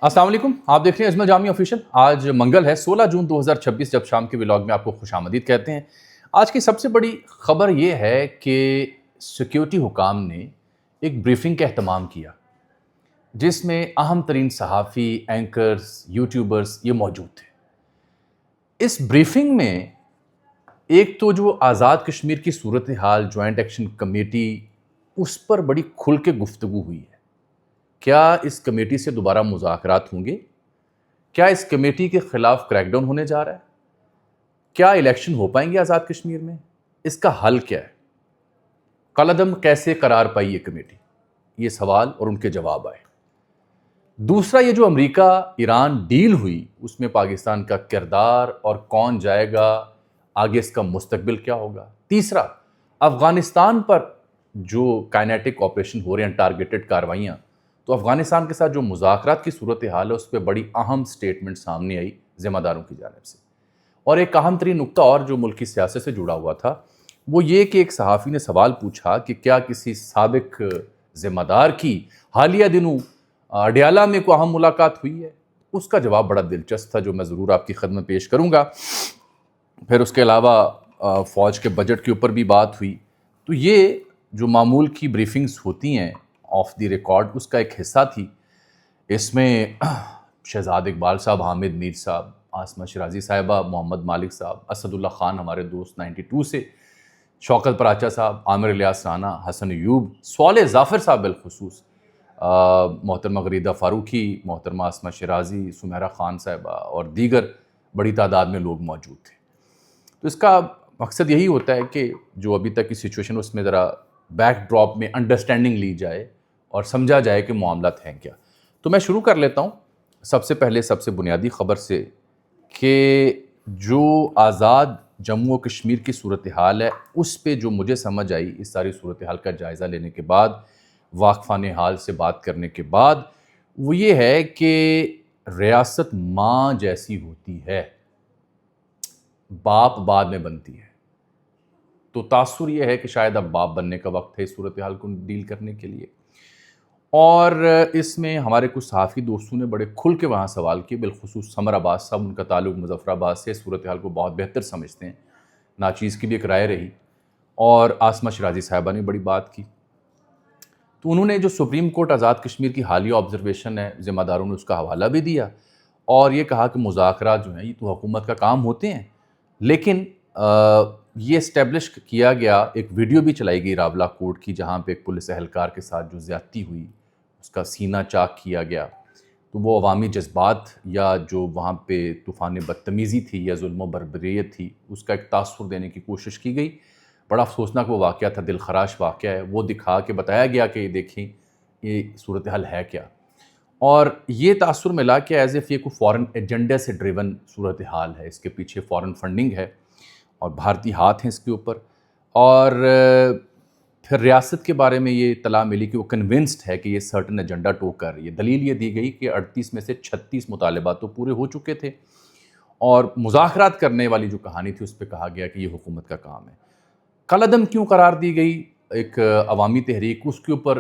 السلام علیکم، آپ دیکھ رہے ہیں اجمل جامی آفیشیل۔ آج منگل ہے 16 جون 2026، جب شام کے ولاگ میں آپ کو خوش آمدید کہتے ہیں۔ آج کی سب سے بڑی خبر یہ ہے کہ سیکیورٹی حکام نے ایک بریفنگ کا اہتمام کیا جس میں اہم ترین صحافی، اینکرز، یوٹیوبرز یہ موجود تھے۔ اس بریفنگ میں ایک تو جو آزاد کشمیر کی صورتحال جوائنٹ ایکشن کمیٹی، اس پر بڑی کھل کے گفتگو ہوئی ہے۔ کیا اس کمیٹی سے دوبارہ مذاکرات ہوں گے؟ کیا اس کمیٹی کے خلاف کریک ڈاؤن ہونے جا رہا ہے؟ کیا الیکشن ہو پائیں گے آزاد کشمیر میں؟ اس کا حل کیا ہے؟ کالعدم کیسے قرار پائی یہ کمیٹی؟ یہ سوال اور ان کے جواب آئے۔ دوسرا، یہ جو امریکہ ایران ڈیل ہوئی، اس میں پاکستان کا کردار اور کون جائے گا، آگے اس کا مستقبل کیا ہوگا۔ تیسرا، افغانستان پر جو کائنیٹک آپریشن ہو رہے ہیں، ٹارگیٹڈ کاروائیاں، تو افغانستان کے ساتھ جو مذاکرات کی صورتحال ہے، اس پہ بڑی اہم سٹیٹمنٹ سامنے آئی ذمہ داروں کی جانب سے۔ اور ایک اہم ترین نکتہ اور جو ملکی سیاست سے جڑا ہوا تھا، وہ یہ کہ ایک صحافی نے سوال پوچھا کہ کیا کسی سابق ذمہ دار کی حالیہ دنوں اڈیالہ میں کوئی اہم ملاقات ہوئی ہے؟ اس کا جواب بڑا دلچسپ تھا، جو میں ضرور آپ کی خدمت پیش کروں گا۔ پھر اس کے علاوہ فوج کے بجٹ کے اوپر بھی بات ہوئی۔ تو یہ جو معمول کی بریفنگز ہوتی ہیں آف دی ریکارڈ، اس کا ایک حصہ تھی۔ اس میں شہزاد اقبال صاحب، حامد میر صاحب، عاصمہ شیرازی صاحبہ، محمد مالک صاحب، اسد اللہ خان ہمارے دوست 92 سے، شوکت پراچا صاحب، عامر الیاس رانا، حسن ایوب، صالح ظافر صاحب بالخصوص، محترمہ غریدہ فاروقی، محترمہ عاصمہ شیرازی، سمیرہ خان صاحبہ اور دیگر بڑی تعداد میں لوگ موجود تھے۔ تو اس کا مقصد یہی ہوتا ہے کہ جو ابھی تک کی سچویشن، اس میں ذرا بیک ڈراپ میں انڈرسٹینڈنگ لی جائے اور سمجھا جائے کہ معاملات ہیں کیا۔ تو میں شروع کر لیتا ہوں سب سے پہلے سب سے بنیادی خبر سے، کہ جو آزاد جموں و کشمیر کی صورتحال ہے، اس پہ جو مجھے سمجھ آئی اس ساری صورتحال کا جائزہ لینے کے بعد، واقفان حال سے بات کرنے کے بعد، وہ یہ ہے کہ ریاست ماں جیسی ہوتی ہے، باپ بعد میں بنتی ہے۔ تو تاثر یہ ہے کہ شاید اب باپ بننے کا وقت ہے اس صورتحال کو ڈیل کرنے کے لیے۔ اور اس میں ہمارے کچھ صحافی دوستوں نے بڑے کھل کے وہاں سوال کیے، بالخصوص سمر عباس صاحب، ان کا تعلق مظفر آباد سے، صورتحال کو بہت بہتر سمجھتے ہیں، ناچیز کی بھی ایک رائے رہی۔ اور عاصمہ شیرازی صاحبہ نے بڑی بات کی۔ تو انہوں نے جو سپریم کورٹ آزاد کشمیر کی حالیہ آبزرویشن ہے، ذمہ داروں نے اس کا حوالہ بھی دیا، اور یہ کہا کہ مذاکرات جو ہیں یہ تو حکومت کا کام ہوتے ہیں، لیکن یہ اسٹیبلش کیا گیا، ایک ویڈیو بھی چلائی گئی راولہ کورٹ کی، جہاں پہ ایک پولیس اہلکار کے ساتھ جو زیادتی ہوئی، اس کا سینہ چاک کیا گیا۔ تو وہ عوامی جذبات یا جو وہاں پہ طوفان بدتمیزی تھی یا ظلم و بربریت تھی، اس کا ایک تاثر دینے کی کوشش کی گئی۔ بڑا افسوسناک وہ واقعہ تھا، دل خراش واقعہ ہے، وہ دکھا کے بتایا گیا کہ دیکھیں یہ صورتحال ہے کیا۔ اور یہ تاثر ملا کہ ایز ایف یہ کوئی فورن ایجنڈے سے ڈریون صورتحال ہے، اس کے پیچھے فورن فنڈنگ ہے اور بھارتی ہاتھ ہیں اس کے اوپر۔ اور پھر ریاست کے بارے میں یہ اطلاع ملی کہ وہ کنونسڈ ہے کہ یہ سرٹن ایجنڈا ٹو کر رہی ہے۔ دلیل یہ دی گئی کہ 38 میں سے 36 مطالبات تو پورے ہو چکے تھے، اور مذاکرات کرنے والی جو کہانی تھی اس پہ کہا گیا کہ یہ حکومت کا کام ہے۔ کالعدم کیوں قرار دی گئی ایک عوامی تحریک، اس کے اوپر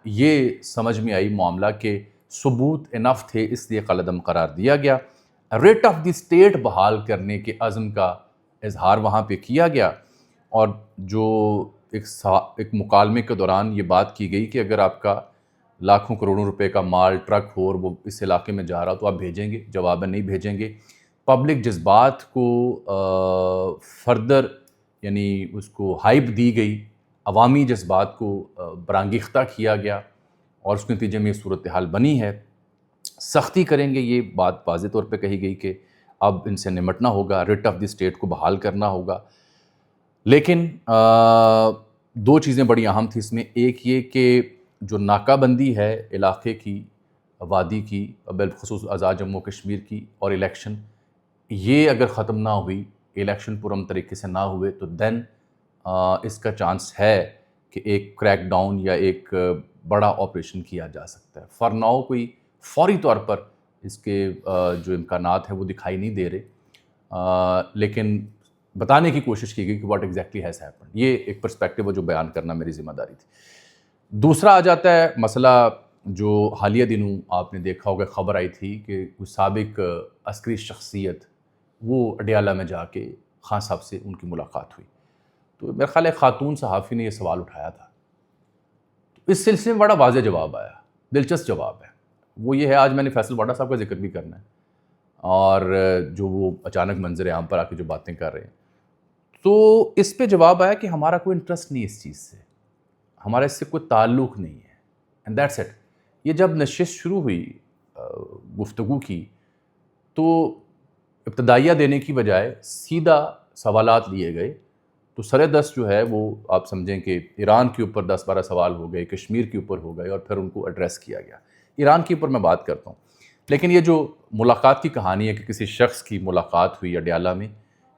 یہ سمجھ میں آئی معاملہ کہ ثبوت انف تھے، اس لیے کالعدم قرار دیا گیا۔ ریٹ آف دی اسٹیٹ بحال کرنے کے عزم کا اظہار وہاں پہ کیا گیا، اور جو ایک مکالمے کے دوران یہ بات کی گئی کہ اگر آپ کا لاکھوں کروڑوں روپے کا مال ٹرک ہو اور وہ اس علاقے میں جا رہا تو آپ بھیجیں گے؟ جواباً نہیں بھیجیں گے۔ پبلک جذبات کو فردر یعنی اس کو ہائپ دی گئی، عوامی جذبات کو برانگیختہ کیا گیا، اور اس کے نتیجے میں یہ صورتحال بنی ہے۔ سختی کریں گے، یہ بات واضح طور پہ کہی گئی کہ اب ان سے نمٹنا ہوگا، ریٹ آف دی اسٹیٹ کو بحال کرنا ہوگا۔ لیکن دو چیزیں بڑی اہم تھیں اس میں، ایک یہ کہ جو ناکہ بندی ہے علاقے کی، وادی کی، بالخصوص آزاد جموں کشمیر کی، اور الیکشن، یہ اگر ختم نہ ہوئی، الیکشن پرامن طریقے سے نہ ہوئے، تو دین اس کا چانس ہے کہ ایک کریک ڈاؤن یا ایک بڑا آپریشن کیا جا سکتا ہے۔ فار ناؤ کوئی فوری طور پر اس کے جو امکانات ہیں وہ دکھائی نہیں دے رہے، لیکن بتانے کی کوشش کی گئی کہ واٹ ایگزیکٹلی ہیز ہیپنڈ۔ یہ ایک پرسپیکٹیو جو بیان کرنا میری ذمہ داری تھی۔ دوسرا آ جاتا ہے مسئلہ جو حالیہ دنوں آپ نے دیکھا ہوگا خبر آئی تھی کہ کوئی سابق عسکری شخصیت وہ اڈیالہ میں جا کے خان صاحب سے ان کی ملاقات ہوئی، تو میرا خیال ہے خاتون صحافی نے یہ سوال اٹھایا تھا، تو اس سلسلے میں بڑا واضح جواب آیا، دلچسپ جواب ہے۔ وہ یہ ہے، آج میں نے فیصل واڈا صاحب کا ذکر بھی کرنا ہے، اور جو وہ اچانک منظر عام پر آ کے جو باتیں کر رہے ہیں، تو اس پہ جواب آیا کہ ہمارا کوئی انٹرسٹ نہیں اس چیز سے، ہمارا اس سے کوئی تعلق نہیں ہے، اینڈ دیٹس اٹ۔ یہ جب نشست شروع ہوئی گفتگو کی، تو ابتدائیہ دینے کی بجائے سیدھا سوالات لیے گئے، تو سر دست جو ہے وہ آپ سمجھیں کہ ایران کے اوپر 10-12 سوال ہو گئے، کشمیر کے اوپر ہو گئے، اور پھر ان کو ایڈریس کیا گیا۔ ایران کے اوپر میں بات کرتا ہوں، لیکن یہ جو ملاقات کی کہانی ہے کہ کسی شخص کی ملاقات ہوئی اڈیالہ میں،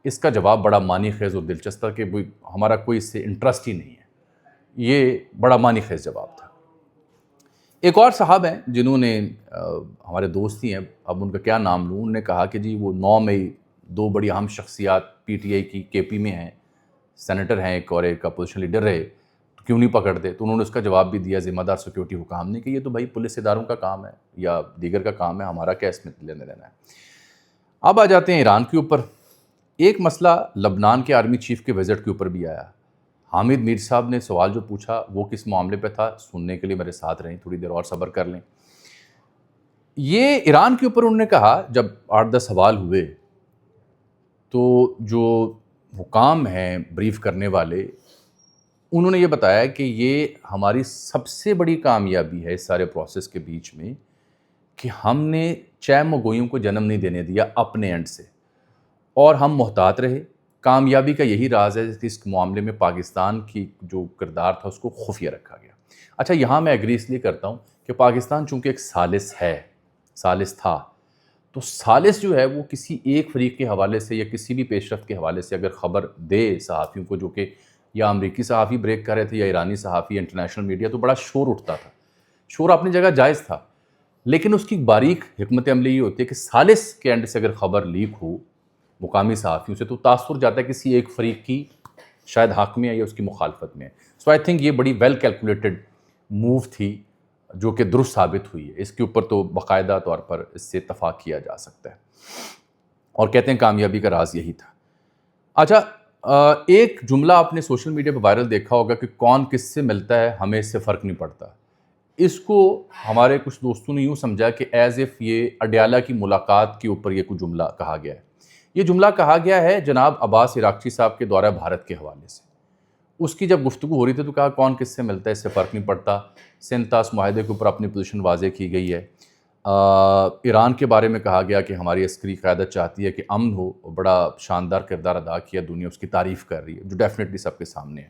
اس کا جواب بڑا معنی خیز اور دلچسپ تھا کہ ہمارا کوئی اس سے انٹرسٹ ہی نہیں ہے۔ یہ بڑا معنی خیز جواب تھا۔ ایک اور صاحب ہیں جنہوں نے ہمارے دوست ہی ہیں، اب ان کا کیا نام لوں، انہوں نے کہا کہ جی وہ 9 مئی 2 بڑی اہم شخصیات پی ٹی آئی کی کے پی میں ہیں، سینیٹر ہیں ایک اور ایک اپوزیشن لیڈر رہے، تو کیوں نہیں پکڑتے؟ تو انہوں نے اس کا جواب بھی دیا ذمہ دار سیکورٹی حکام نے کہ یہ تو بھائی پولیس اداروں کا کام ہے یا دیگر کا کام ہے، ہمارا کیا اس میں لینے دینا ہے۔ اب آ جاتے ہیں ایران کے اوپر۔ ایک مسئلہ لبنان کے آرمی چیف کے وزٹ کے اوپر بھی آیا۔ حامد میر صاحب نے سوال جو پوچھا وہ کس معاملے پہ تھا، سننے کے لیے میرے ساتھ رہیں، تھوڑی دیر اور صبر کر لیں۔ یہ ایران کے اوپر انہوں نے کہا، جب 8-10 سوال ہوئے تو جو حکام ہیں بریف کرنے والے، انہوں نے یہ بتایا کہ یہ ہماری سب سے بڑی کامیابی ہے اس سارے پروسیس کے بیچ میں کہ ہم نے چیم و گوئیوں کو جنم نہیں دینے دیا اپنے اینڈ سے، اور ہم محتاط رہے۔ کامیابی کا یہی راز ہے کہ اس معاملے میں پاکستان کی جو کردار تھا اس کو خفیہ رکھا گیا۔ اچھا، یہاں میں ایگری اس لیے کرتا ہوں کہ پاکستان چونکہ ایک ثالث ہے، ثالث تھا، تو ثالث جو ہے وہ کسی ایک فریق کے حوالے سے یا کسی بھی پیش رفت کے حوالے سے اگر خبر دے صحافیوں کو، جو کہ یا امریکی صحافی بریک کر رہے تھے یا ایرانی صحافی یا انٹرنیشنل میڈیا، تو بڑا شور اٹھتا تھا۔ شور اپنی جگہ جائز تھا، لیکن اس کی باریک حکمت عملی یہ ہوتی ہے کہ ثالث کے اینڈ سے اگر خبر لیک ہو مقامی صحافیوں سے، تو تاثر جاتا ہے کسی ایک فریق کی شاید حق میں ہے یا اس کی مخالفت میں ہے۔ سو آئی تھنک یہ بڑی ویل کیلکولیٹڈ موو تھی جو کہ درست ثابت ہوئی ہے۔ اس کے اوپر تو باقاعدہ طور پر اس سے اتفاق کیا جا سکتا ہے، اور کہتے ہیں کامیابی کا راز یہی تھا۔ اچھا، ایک جملہ آپ نے سوشل میڈیا پہ وائرل دیکھا ہوگا کہ کون کس سے ملتا ہے ہمیں اس سے فرق نہیں پڑتا۔ اس کو ہمارے کچھ دوستوں نے یوں سمجھا کہ ایز اف یہ اڈیالہ کی ملاقات کے اوپر یہ کوئی جملہ کہا گیا ہے۔ یہ جملہ کہا گیا ہے جناب عباس عراقچی صاحب کے دورہ بھارت کے حوالے سے۔ اس کی جب گفتگو ہو رہی تھی تو کہا کون کس سے ملتا ہے اس سے فرق نہیں پڑتا۔ سنتاس معاہدے کے اوپر اپنی پوزیشن واضح کی گئی ہے۔ ایران کے بارے میں کہا گیا کہ ہماری عسکری قیادت چاہتی ہے کہ امن ہو، بڑا شاندار کردار ادا کیا، دنیا اس کی تعریف کر رہی ہے، جو ڈیفینیٹلی سب کے سامنے ہے۔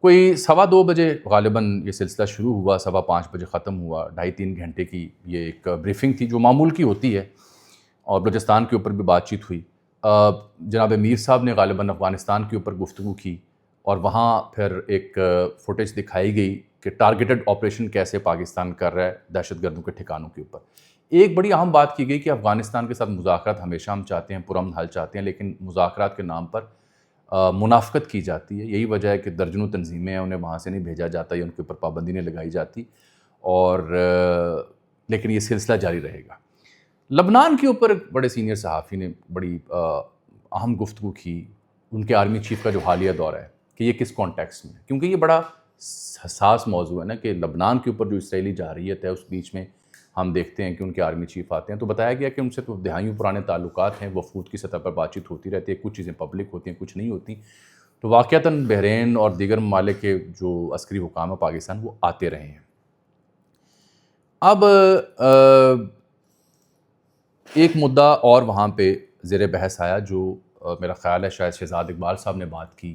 کوئی 2:15 بجے غالباً یہ سلسلہ شروع ہوا، 5:15 بجے ختم ہوا۔ 2.5-3 گھنٹے کی یہ ایک بریفنگ تھی جو معمول کی ہوتی ہے، اور بلوچستان کے اوپر بھی بات چیت ہوئی۔ جناب میر صاحب نے غالباً افغانستان کے اوپر گفتگو کی، اور وہاں پھر ایک فوٹیج دکھائی گئی کہ ٹارگیٹڈ آپریشن کیسے پاکستان کر رہا ہے دہشت گردوں کے ٹھکانوں کے اوپر۔ ایک بڑی اہم بات کی گئی کہ افغانستان کے ساتھ مذاکرات ہمیشہ ہم چاہتے ہیں، پرامن حل چاہتے ہیں، لیکن مذاکرات کے نام پر منافقت کی جاتی ہے۔ یہی وجہ ہے کہ درجنوں تنظیمیں ہیں، انہیں وہاں سے نہیں بھیجا جاتا یا ان کے اوپر پابندی نہیں لگائی جاتی، اور لیکن یہ سلسلہ جاری رہے گا۔ لبنان کے اوپر بڑے سینئر صحافی نے بڑی اہم گفتگو کی، ان کے آرمی چیف کا جو حالیہ دورہ ہے کہ یہ کس کانٹیکسٹ میں، کیونکہ یہ بڑا حساس موضوع ہے نا کہ لبنان کے اوپر جو اسرائیلی جارحیت ہے اس بیچ میں ہم دیکھتے ہیں کہ ان کے آرمی چیف آتے ہیں، تو بتایا گیا کہ ان سے تو دہائیوں پرانے تعلقات ہیں، وفود کی سطح پر بات چیت ہوتی رہتی ہے، کچھ چیزیں پبلک ہوتی ہیں، کچھ نہیں ہوتی، تو واقعتاً بحرین اور دیگر ممالک کے جو عسکری حکام ہیں پاکستان وہ آتے رہے ہیں۔ اب ایک مدعا اور وہاں پہ زیر بحث آیا جو میرا خیال ہے شاید شہزاد اقبال صاحب نے بات کی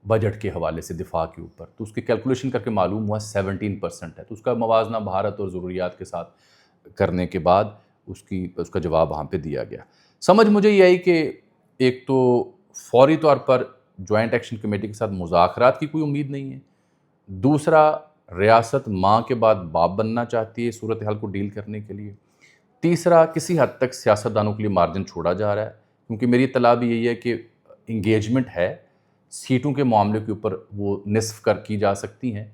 بجٹ کے حوالے سے دفاع کے اوپر، تو اس کی کیلکولیشن کر کے معلوم ہوا 17% ہے، تو اس کا موازنہ بھارت اور ضروریات کے ساتھ کرنے کے بعد اس کا جواب وہاں پہ دیا گیا۔ سمجھ مجھے یہ آئی کہ ایک تو فوری طور پر جوائنٹ ایکشن کمیٹی کے ساتھ مذاکرات کی کوئی امید نہیں ہے، دوسرا ریاست ماں کے بعد باپ بننا چاہتی ہے صورتحال کو ڈیل کرنے کے لیے، تیسرا کسی حد تک سیاستدانوں کے لیے مارجن چھوڑا جا رہا ہے، کیونکہ میری اطلاع بھی یہی ہے کہ انگیجمنٹ ہے، سیٹوں کے معاملے کے اوپر وہ نصف کر کی جا سکتی ہیں،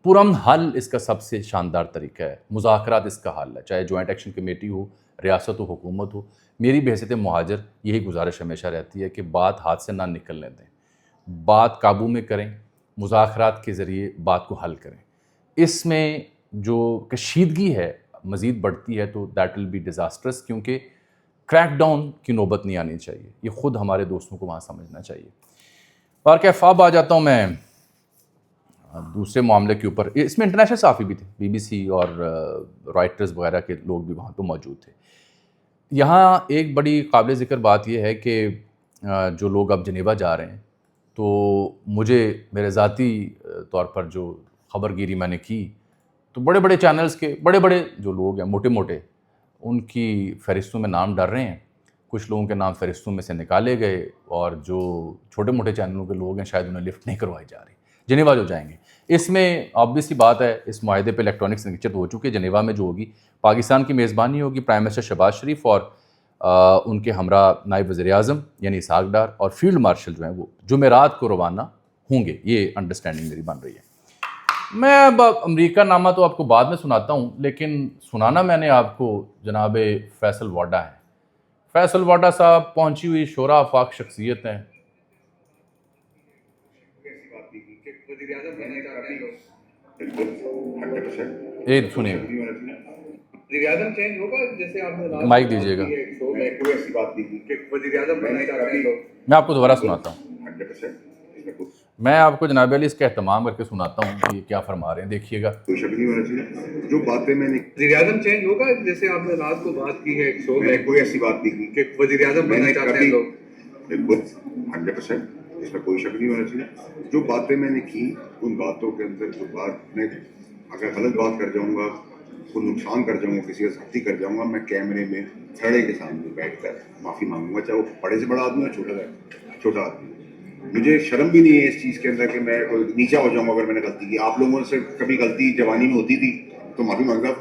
پرامن حل اس کا سب سے شاندار طریقہ ہے، مذاکرات اس کا حل ہے، چاہے جوائنٹ ایکشن کمیٹی ہو، ریاست و حکومت ہو۔ میری بحیثیت مہاجر یہی گزارش ہمیشہ رہتی ہے کہ بات ہاتھ سے نہ نکلنے دیں، بات قابو میں کریں، مذاکرات کے ذریعے بات کو حل کریں۔ اس میں جو کشیدگی ہے مزید بڑھتی ہے تو دیٹ ول بی ڈیزاسٹرس، کیونکہ کریک ڈاؤن کی نوبت نہیں آنی چاہیے، یہ خود ہمارے دوستوں کو وہاں سمجھنا چاہیے۔ بارکیف اب آ جاتا ہوں میں دوسرے معاملے کے اوپر۔ اس میں انٹرنیشنل صحافی بھی تھے، بی بی سی اور رائٹرز وغیرہ کے لوگ بھی وہاں پہ موجود تھے۔ یہاں ایک بڑی قابل ذکر بات یہ ہے کہ جو لوگ اب جنیوا جا رہے ہیں، تو مجھے میرے ذاتی طور پر جو خبر گیری میں نے کی تو بڑے بڑے چینلز کے بڑے بڑے جو لوگ ہیں موٹے موٹے، ان کی فہرستوں میں نام ڈر رہے ہیں، کچھ لوگوں کے نام فہرستوں میں سے نکالے گئے، اور جو چھوٹے موٹے چینلوں کے لوگ ہیں شاید انہیں لفٹ نہیں کروائی جا رہی جنیوا جو جائیں گے۔ اس میں آبویس سی بات ہے، اس معاہدے پہ الیکٹرانک سگنیچر تو ہو چکے، جنیوا میں جو ہوگی پاکستان کی میزبانی ہوگی، پرائم منسٹر شہباز شریف اور ان کے ہمراہ نائب وزیر اعظم یعنی اسحاق ڈار اور فیلڈ مارشل جو ہیں وہ جمعرات کو روانہ ہوں گے، یہ انڈرسٹینڈنگ میری بن رہی ہے۔ میں اب امریکہ نامہ تو آپ کو بعد میں سناتا ہوں، لیکن سنانا میں نے آپ کو جناب فیصل واڈا ہے۔ فیصل واڈا صاحب پہنچی ہوئی شعراء آفاق شخصیت ہیں۔ سنیے مائک دیجیے گا، میں آپ کو دوبارہ سناتا ہوں، میں آپ کو جناب علی اس کا اہتمام کر کے سناتا ہوں کہ یہ کیا فرما رہے ہیں، دیکھیے گا۔ کوئی شک نہیں ہونا چاہیے جو باتیں میں نے وزیر اعظم چینج ہوگا، جیسے آپ نے رات کو بات کی ہے، میں نے کوئی ایسی بات نہیں کی کہ وزیر اعظم بننا چاہتے ہیں لوگ، بالکل 100%، اس میں کوئی شک نہیں ہونا چاہیے۔ جو باتیں میں نے کی ان باتوں کے اندر جو بات میں اگر غلط بات کر جاؤں گا، کوئی نقصان کر جاؤں گا، کسی کا زیادتی کر جاؤں گا، میں کیمرے میں کھڑے کے سامنے بیٹھ کر معافی مانگوں گا، چاہے وہ بڑے سے بڑا آدمی ہو چھوٹا آدمی۔ مجھے شرم بھی نہیں ہے اس چیز کے اندر کہ میں نیچا ہو جاؤں گا اگر میں نے غلطی کی۔ آپ لوگوں سے کبھی غلطی جوانی میں ہوتی تھی تو معافی مانگتا،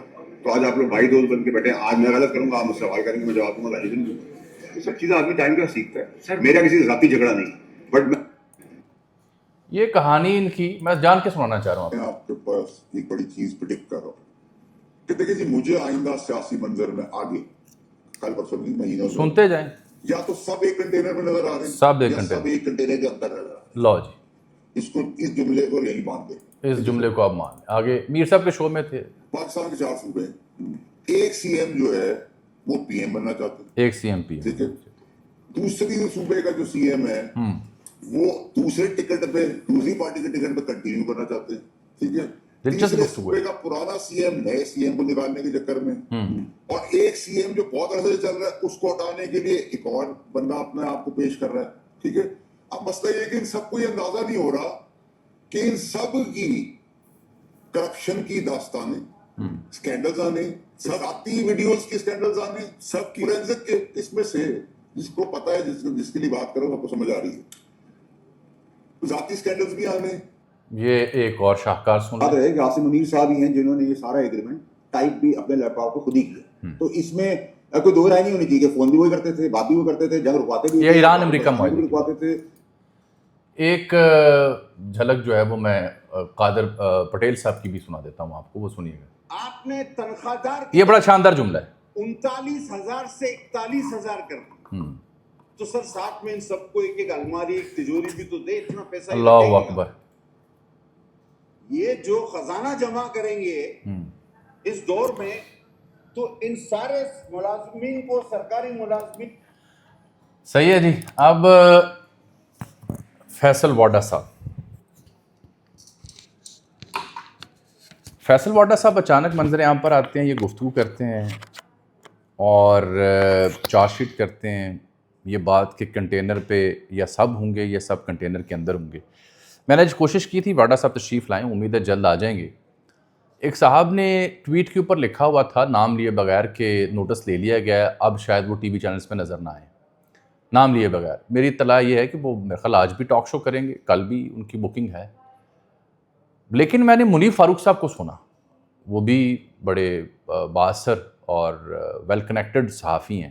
تو آج آپ لوگ بھائی دوست بن کے بیٹھے ہیں، آج میں غلط کروں گا، آپ مجھ سے سوال کریں گے، میں جواب دوں گا، نہیں دوں گا۔ یہ سب چیزیں آدمی ٹائم کا سیکھتا ہے۔ سر میرا کسی سے ذاتی جھگڑا نہیں، بٹ میں یہ کہانی ان کی میں جان کے سنانا چاہ رہا ہوں آپ کے پاس ایک بڑی چیز پریڈکٹ کر رہا ہوں کہ دیکھیں جی، مجھے آئندہ سیاسی منظر میں آگے کل پرسوں نہیں مہینوں میں سنتے جائیں، یا تو سب ایک کنٹینر میں نظر آ رہے ہیں، سب ایک یا کنٹینر، سب ایک کنٹینر کے اندر نظر آ رہے لو جی ہیں۔ اس جملے کو یہی باندھ دیں، اس جملے کو آپ مان لیں۔ آگے میر صاحب کے شو میں تھے، پاکستان کے 4 صوبے ہیں، ایک سی ایم جو ہے وہ پی ایم بننا چاہتے ہیں، ایک سی ایم پی ٹھیک ہے، دوسری صوبے کا جو سی ایم ہے وہ دوسرے ٹکٹ پہ دوسری پارٹی کے ٹکٹ پہ کنٹینیو کرنا چاہتے ہیں، ٹھیک ہے، دلچسپ تیسرے گفتگو صوبے ہے۔ کا پرانا سی ایم نئے سی ایم کو نکالنے کے چکر میں، اور ایک سی ایم جو بہت عرصے سے چل رہا ہے اس کو ہٹانے کے لیے ایک اور بندہ اپنے آپ کو پیش کر رہا ہے، ٹھیک ہے۔ اب مسئلہ یہ ہے کہ ان سب کو یہ اندازہ نہیں ہو رہا کہ ان سب کی کرپشن کی داستانیں، اسکینڈلز آنے، ذاتی ویڈیوز کے اسکینڈلز آنے، سب کی فورینسک کے، اس میں سے جس کو پتہ ہے، جس کے لیے بات کرو آپ کو سمجھ آ رہی ہے، ذاتی اسکینڈلز بھی آنے۔ یہ ایک اور شاہکار سن بات لیں۔ رہے کہ عاصم منیر صاحب ہی ہیں جنہوں نے یہ سارا ایگریمنٹ ٹائپ بھی اپنے لیپ ٹاپ کو خود ہی کیا، تو اس میں کوئی دو رائے نہیں ہونی چاہیے کہ فون بھی وہی کرتے تھے، بات بھی وہ کرتے تھے، جنگ رکواتے بھی یہ ایران امریکہ معاہدے کی رکواتے تھے۔ ایک جھلک جو ہے وہ میں قادر پٹیل صاحب کی بھی سنا دیتا ہوں آپ کو، وہ سنیے گا۔ آپ نے تنخواہ دار یہ بڑا شاندار جملہ ہے۔ 39,000 سے 41,000 کر دیا، تو سر ساتھ میں ان سب کو ایک ایک الماری ایک تجوری بھی تو دے، اتنا پیسہ ہی لگے اللہ گا۔ اکبر۔ یہ جو خزانہ جمع کریں گے اس دور میں، تو ان سارے ملازمین کو، سرکاری ملازمین۔ صحیح ہے جی۔ اب فیصل واڈا صاحب، فیصل واڈا صاحب اچانک منظر عام پر آتے ہیں، یہ گفتگو کرتے ہیں اور چارج شیٹ کرتے ہیں یہ بات کہ کنٹینر پہ یا سب ہوں گے یا سب کنٹینر کے اندر ہوں گے۔ میں نے کوشش کی تھی واڈا صاحب تشریف لائیں، امید ہے جلد آ جائیں گے۔ ایک صاحب نے ٹویٹ کے اوپر لکھا ہوا تھا نام لیے بغیر کہ نوٹس لے لیا گیا ہے، اب شاید وہ ٹی وی چینلز پہ نظر نہ آئیں نام لیے بغیر۔ میری اطلاع یہ ہے کہ وہ میرے خیال آج بھی ٹاک شو کریں گے، کل بھی ان کی بکنگ ہے۔ لیکن میں نے منیر فاروق صاحب کو سنا، وہ بھی بڑے بااثر اور ویل کنیکٹڈ صحافی ہیں،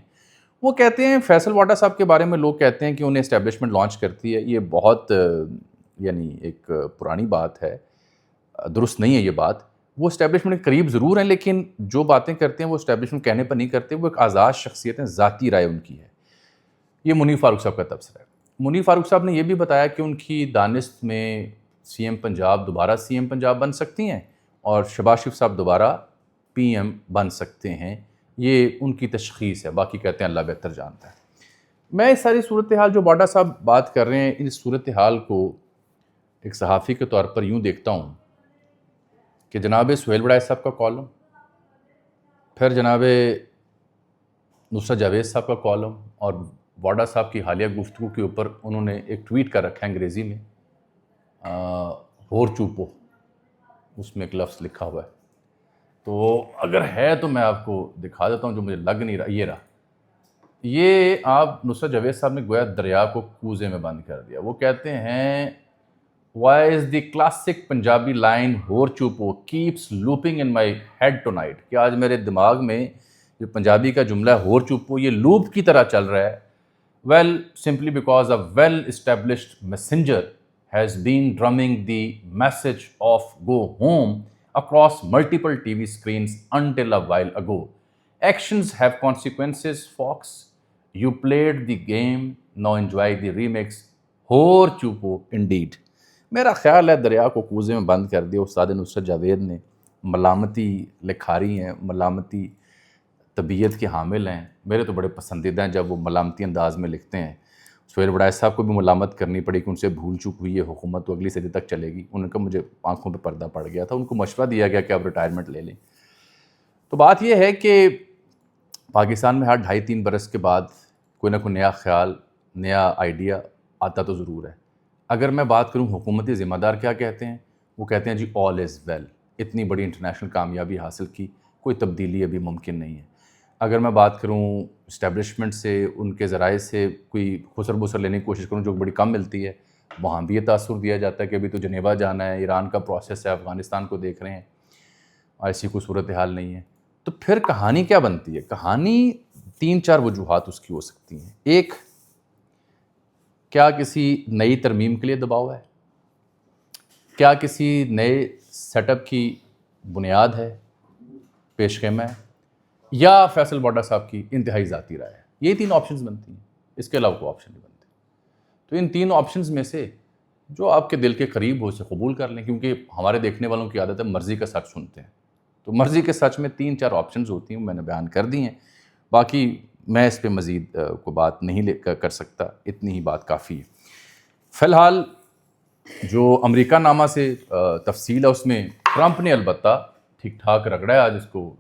وہ کہتے ہیں فیصل واڈا صاحب کے بارے میں لوگ کہتے ہیں کہ انہیں اسٹیبلشمنٹ لانچ کرتی ہے، یہ بہت یعنی ایک پرانی بات ہے۔ درست نہیں ہے یہ بات. وہ اسٹیبلشمنٹ کے قریب ضرور ہیں لیکن جو باتیں کرتے ہیں وہ اسٹیبلشمنٹ کہنے پر نہیں کرتے, وہ ایک آزاد شخصیت ہیں, ذاتی رائے ان کی ہے. یہ منیر فاروق صاحب کا تبصرہ ہے. منیر فاروق صاحب نے یہ بھی بتایا کہ ان کی دانست میں سی ایم پنجاب دوبارہ سی ایم پنجاب بن سکتی ہیں اور شہباز شریف صاحب دوبارہ پی ایم بن سکتے ہیں. یہ ان کی تشخیص ہے, باقی کہتے ہیں اللہ بہتر جانتا ہے. میں اس ساری صورتحال جو باڈا صاحب بات کر رہے ہیں, اس صورتحال کو ایک صحافی کے طور پر یوں دیکھتا ہوں کہ جناب سہیل وڑائے صاحب کا کالم, پھر جناب نصرت جاوید صاحب کا کالم, اور واڈا صاحب کی حالیہ گفتگو کے اوپر انہوں نے ایک ٹویٹ کر رکھا ہے انگریزی میں, ہور چوپو, اس میں ایک لفظ لکھا ہوا ہے. تو اگر ہے تو میں آپ کو دکھا دیتا ہوں, جو مجھے لگ نہیں رہا. یہ رہا, یہ آپ نصرت جاوید صاحب نے گویا دریا کو کوزے میں بند کر دیا. وہ کہتے ہیں why is the classic Punjabi line ہور چوپو keeps looping in my head tonight, کہ آج میرے دماغ میں جو پنجابی کا جملہ ہے ہور چوپو یہ لوپ کی طرح چل رہا ہے. well simply because a well established messenger has been drumming the message of go home across multiple TV screens until a while ago. Actions have consequences, Fox. You played the game, now enjoy the remix. ہور چوپو indeed. میرا خیال ہے دریا کو کوزے میں بند کر دیا استاد نصرت جاوید نے. ملامتی لکھاری ہیں, ملامتی طبیعت کے حامل ہیں. میرے تو بڑے پسندیدہ ہیں جب وہ ملامتی انداز میں لکھتے ہیں. سہیل وڑائے صاحب کو بھی ملامت کرنی پڑی کہ ان سے بھول چک ہوئی ہے حکومت تو اگلی صدی تک چلے گی. ان کا مجھے آنکھوں پہ پردہ پڑ گیا تھا. ان کو مشورہ دیا گیا کہ آپ ریٹائرمنٹ لے لیں. تو بات یہ ہے کہ پاکستان میں ہر 2.5-3 برس کے بعد کوئی نہ کوئی نیا خیال, نیا آئیڈیا آتا تو ضرور ہے. اگر میں بات کروں حکومتی ذمہ دار کیا کہتے ہیں, وہ کہتے ہیں جی آل از ویل, اتنی بڑی انٹرنیشنل کامیابی حاصل کی, کوئی تبدیلی ابھی ممکن نہیں ہے. اگر میں بات کروں اسٹیبلشمنٹ سے, ان کے ذرائع سے کوئی خسر بسر لینے کی کوشش کروں جو بڑی کم ملتی ہے, وہاں بھی یہ تاثر دیا جاتا ہے کہ ابھی تو جنیوا جانا ہے, ایران کا پروسیس ہے, افغانستان کو دیکھ رہے ہیں, ایسی کوئی صورتحال نہیں ہے. تو پھر کہانی کیا بنتی ہے؟ کہانی 3-4 وجوہات اس کی ہو سکتی ہیں. ایک, کیا کسی نئی ترمیم کے لیے دباؤ ہے؟ کیا کسی نئے سیٹ اپ کی بنیاد ہے, پیش خیمہ ہے, یا فیصل واڈا صاحب کی انتہائی ذاتی رائے ہے؟ یہ 3 آپشنز بنتی ہیں, اس کے علاوہ کوئی آپشن نہیں بنتے. تو ان 3 آپشنز میں سے جو آپ کے دل کے قریب ہو اسے قبول کر لیں, کیونکہ ہمارے دیکھنے والوں کی عادت ہے مرضی کا سچ سنتے ہیں. تو مرضی کے سچ میں 3-4 آپشنز ہوتی ہیں, میں نے بیان کر دی ہیں. باقی میں اس پہ مزید کوئی بات نہیں کر سکتا, اتنی ہی بات کافی ہے. فی الحال جو امریکہ نامہ سے تفصیل ہے اس میں ٹرمپ نے البتہ ٹھیک ٹھاک رگڑا ہے آج اس کو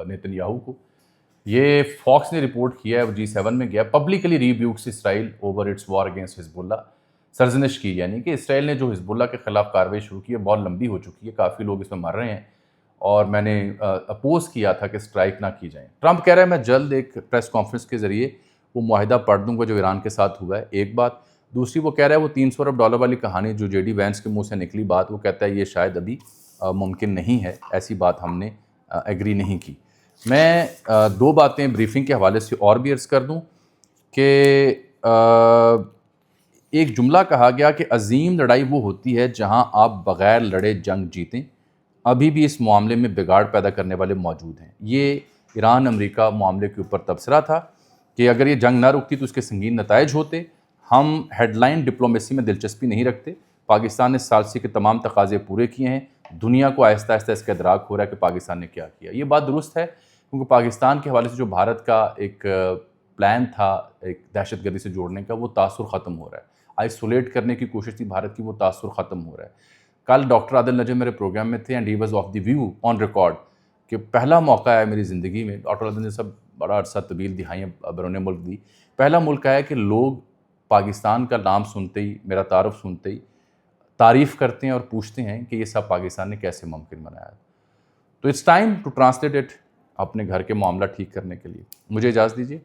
نیتن یاہو کو. یہ فاکس نے رپورٹ کیا ہے, وہ G7 میں گیا, publicly rebukes Israel over its war against Hezbollah, سرزنش کی, یعنی کہ اسرائیل نے جو حزب اللہ کے خلاف کارروائی شروع کی ہے بہت لمبی ہو چکی ہے, کافی لوگ اس میں مر رہے ہیں, اور میں نے اپوز کیا تھا کہ اسٹرائک نہ کی جائیں. ٹرمپ کہہ رہا ہے میں جلد ایک پریس کانفرنس کے ذریعے وہ معاہدہ پڑھ دوں گا جو ایران کے ساتھ ہوا ہے. ایک بات. دوسری, وہ کہہ رہا ہے وہ $300 ارب والی کہانی جو JD وینس کے منہ سے نکلی بات, وہ کہتا ہے یہ شاید ابھی ممکن نہیں ہے, ایسی بات ہم نے ایگری نہیں کی. میں 2 باتیں بریفنگ کے حوالے سے اور بھی عرض کر دوں کہ ایک جملہ کہا گیا کہ عظیم لڑائی وہ ہوتی ہے جہاں آپ بغیر لڑے جنگ جیتیں. ابھی بھی اس معاملے میں بگاڑ پیدا کرنے والے موجود ہیں. یہ ایران امریکہ معاملے کے اوپر تبصرہ تھا کہ اگر یہ جنگ نہ رکتی تو اس کے سنگین نتائج ہوتے. ہم ہیڈ لائن ڈپلومیسی میں دلچسپی نہیں رکھتے. پاکستان نے ثالثی کے تمام تقاضے پورے کیے ہیں. دنیا کو آہستہ آہستہ اس کا ادراک ہو رہا ہے کہ پاکستان نے کیا کیا. یہ بات درست ہے, کیونکہ پاکستان کے حوالے سے جو بھارت کا ایک پلان تھا ایک دہشت گردی سے جوڑنے کا, وہ تاثر ختم ہو رہا ہے. آئسولیٹ کرنے کی کوشش تھی بھارت کی, وہ تاثر ختم ہو رہا ہے. کل ڈاکٹر عادل نجم میرے پروگرام میں تھے, and he was of the view on record کہ پہلا موقع ہے میری زندگی میں, ڈاکٹر عادل نے سب بڑا عرصہ طویل دہائیاں بیرون ملک دی, پہلا ملک ہے کہ لوگ پاکستان کا نام سنتے ہی, میرا تعارف سنتے ہی تعریف کرتے ہیں اور پوچھتے ہیں کہ یہ سب پاکستان نے کیسے ممکن بنایا. تو it's time to translate it اپنے گھر کے معاملہ ٹھیک کرنے کے لیے. مجھے اجازت دیجیے.